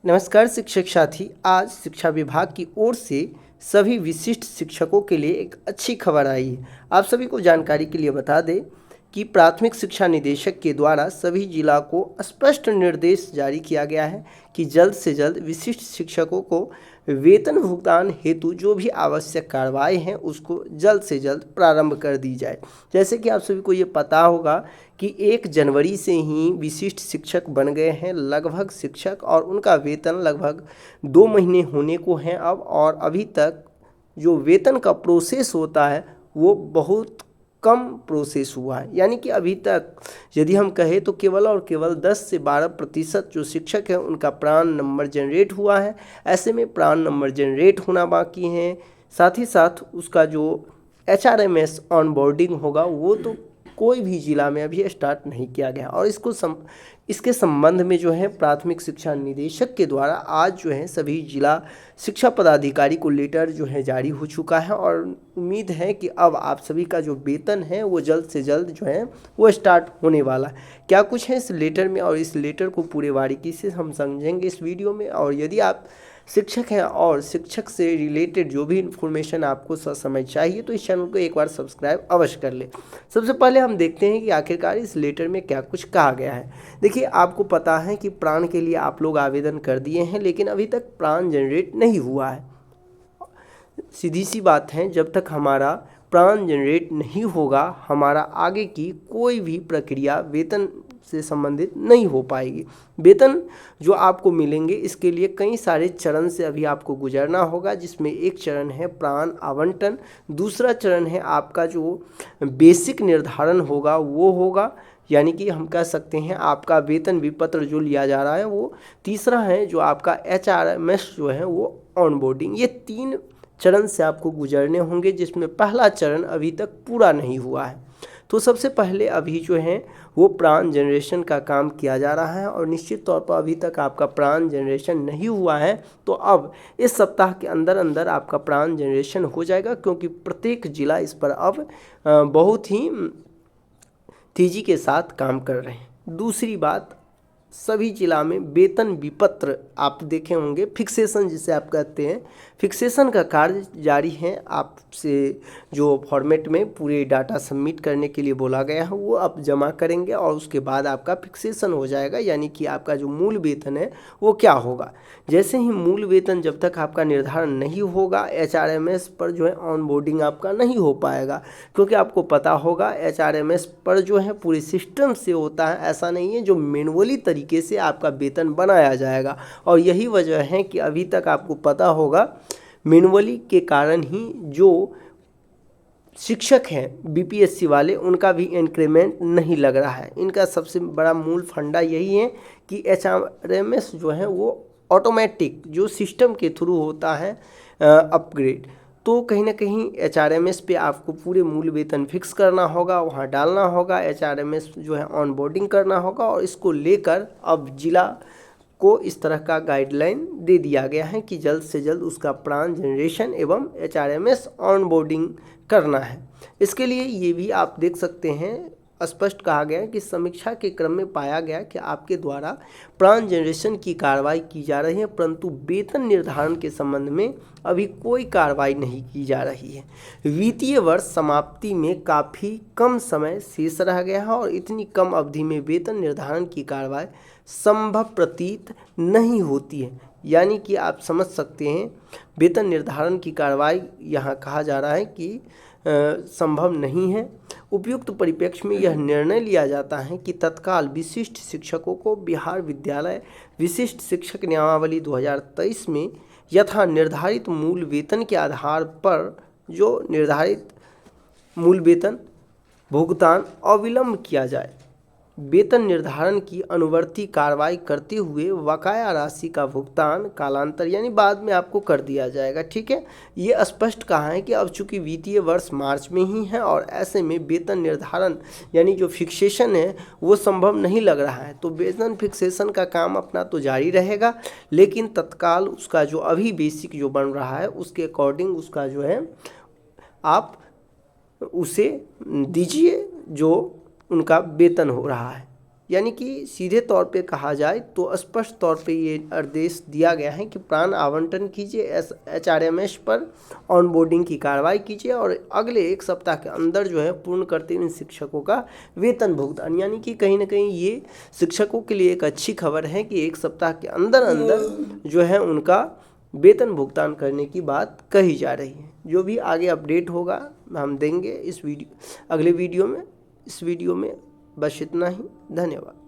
नमस्कार शिक्षक साथी। आज शिक्षा विभाग की ओर से सभी विशिष्ट शिक्षकों के लिए एक अच्छी खबर आई है। आप सभी को जानकारी के लिए बता दें कि प्राथमिक शिक्षा निदेशक के द्वारा सभी जिला को स्पष्ट निर्देश जारी किया गया है कि जल्द से जल्द विशिष्ट शिक्षकों को वेतन भुगतान हेतु जो भी आवश्यक कार्रवाई हैं उसको जल्द से जल्द प्रारंभ कर दी जाए। जैसे कि आप सभी को ये पता होगा कि 1 जनवरी से ही विशिष्ट शिक्षक बन गए हैं लगभग शिक्षक, और उनका वेतन लगभग 2 महीने होने को हैं अब, और अभी तक जो वेतन का प्रोसेस होता है वो बहुत कम प्रोसेस हुआ है। यानी कि अभी तक यदि हम कहें तो केवल और केवल 10 से 12% जो शिक्षक हैं उनका प्राण नंबर जनरेट हुआ है। ऐसे में प्राण नंबर जनरेट होना बाकी है, साथ ही साथ उसका जो HRMS ऑनबोर्डिंग होगा वो तो कोई भी जिला में अभी स्टार्ट नहीं किया गया। और इसके संबंध में जो है प्राथमिक शिक्षा निदेशक के द्वारा आज जो है सभी जिला शिक्षा पदाधिकारी को लेटर जो है जारी हो चुका है, और उम्मीद है कि अब आप सभी का जो वेतन है वो जल्द से जल्द जो है वो स्टार्ट होने वाला है। क्या कुछ है इस लेटर में, और इस लेटर को पूरे बारीकी से हम समझेंगे इस वीडियो में। और यदि आप शिक्षक हैं और शिक्षक से रिलेटेड जो भी इन्फॉर्मेशन आपको समझ चाहिए तो इस चैनल को एक बार सब्सक्राइब अवश्य कर ले। सबसे पहले हम देखते हैं कि आखिरकार इस लेटर में क्या कुछ कहा गया है। देखिए, आपको पता है कि प्राण के लिए आप लोग आवेदन कर दिए हैं, लेकिन अभी तक प्राण जनरेट नहीं हुआ है। सीधी सी बात है, जब तक हमारा प्राण जनरेट नहीं होगा हमारा आगे की कोई भी प्रक्रिया वेतन से संबंधित नहीं हो पाएगी। वेतन जो आपको मिलेंगे इसके लिए कई सारे चरण से अभी आपको गुजरना होगा, जिसमें एक चरण है प्राण आवंटन, दूसरा चरण है आपका जो बेसिक निर्धारण होगा वो होगा, यानी कि हम कह सकते हैं आपका वेतन विपत्र जो लिया जा रहा है वो। तीसरा है जो आपका HRMS जो है वो ऑनबोर्डिंग। ये 3 चरण से आपको गुजरने होंगे, जिसमें पहला चरण अभी तक पूरा नहीं हुआ है। तो सबसे पहले अभी जो है वो प्राण जनरेशन का काम किया जा रहा है, और निश्चित तौर पर अभी तक आपका प्राण जनरेशन नहीं हुआ है तो अब इस सप्ताह के अंदर अंदर आपका प्राण जनरेशन हो जाएगा, क्योंकि प्रत्येक जिला इस पर अब बहुत ही तेज़ी के साथ काम कर रहे हैं। दूसरी बात, सभी जिला में वेतन विपत्र आप देखे होंगे, फिक्सेशन जिसे आप कहते हैं, फिक्सेशन का कार्य जारी है। आपसे जो फॉर्मेट में पूरे डाटा सबमिट करने के लिए बोला गया है वो आप जमा करेंगे, और उसके बाद आपका फिक्सेशन हो जाएगा, यानी कि आपका जो मूल वेतन है वो क्या होगा। जैसे ही मूल वेतन जब तक आपका निर्धारण नहीं होगा HRMS पर जो है ऑनबोर्डिंग आपका नहीं हो पाएगा, क्योंकि आपको पता होगा HRMS पर जो है पूरे सिस्टम से होता है, ऐसा नहीं है जो मैनुअली तरीके से आपका वेतन बनाया जाएगा। और यही वजह है कि अभी तक आपको पता होगा मैनुअली के कारण ही जो शिक्षक हैं BPSC वाले उनका भी इंक्रीमेंट नहीं लग रहा है। इनका सबसे बड़ा मूल फंडा यही है कि HRMS जो है वो ऑटोमेटिक जो सिस्टम के थ्रू होता है अपग्रेड, तो कहीं ना कहीं HRMS पे आपको पूरे मूल वेतन फिक्स करना होगा, वहाँ डालना होगा, HRMS जो है ऑनबोर्डिंग करना होगा। और इसको लेकर अब जिला को इस तरह का गाइडलाइन दे दिया गया है कि जल्द से जल्द उसका प्राण जनरेशन एवं HRMS ऑनबोर्डिंग करना है। इसके लिए ये भी आप देख सकते हैं स्पष्ट कहा गया है कि समीक्षा के क्रम में पाया गया कि आपके द्वारा प्राण जनरेशन की कार्रवाई की जा रही है, परंतु वेतन निर्धारण के संबंध में अभी कोई कार्रवाई नहीं की जा रही है। वित्तीय वर्ष समाप्ति में काफ़ी कम समय शेष रह गया है, और इतनी कम अवधि में वेतन निर्धारण की कार्रवाई संभव प्रतीत नहीं होती है। यानी कि आप समझ सकते हैं वेतन निर्धारण की कार्रवाई यहाँ कहा जा रहा है कि संभव नहीं है। उपयुक्त परिप्रेक्ष्य में यह निर्णय लिया जाता है कि तत्काल विशिष्ट शिक्षकों को बिहार विद्यालय विशिष्ट शिक्षक नियमावली 2023 में यथा निर्धारित मूल वेतन के आधार पर जो निर्धारित मूल वेतन भुगतान अविलंब किया जाए। वेतन निर्धारण की अनुवर्ती कार्रवाई करते हुए बकाया राशि का भुगतान कालांतर यानी बाद में आपको कर दिया जाएगा। ठीक है, ये स्पष्ट कहा है कि अब चूंकि वित्तीय वर्ष मार्च में ही है और ऐसे में वेतन निर्धारण यानी जो फिक्सेशन है वो संभव नहीं लग रहा है, तो वेतन फिक्सेशन का काम अपना तो जारी रहेगा, लेकिन तत्काल उसका जो अभी बेसिक जो बन रहा है उसके अकॉर्डिंग उसका जो है आप उसे दीजिए जो उनका वेतन हो रहा है। यानी कि सीधे तौर पे कहा जाए तो स्पष्ट तौर पे ये आदेश दिया गया है कि प्राण आवंटन कीजिए, HRMS पर ऑनबोर्डिंग की कार्रवाई कीजिए और अगले 1 सप्ताह के अंदर जो है पूर्ण करते हुए इन शिक्षकों का वेतन भुगतान। यानी कि कहीं ना कहीं ये शिक्षकों के लिए एक अच्छी खबर है कि 1 सप्ताह के अंदर अंदर जो है उनका वेतन भुगतान करने की बात कही जा रही है। जो भी आगे अपडेट होगा हम देंगे इस अगले वीडियो में। इस वीडियो में बस इतना ही। धन्यवाद।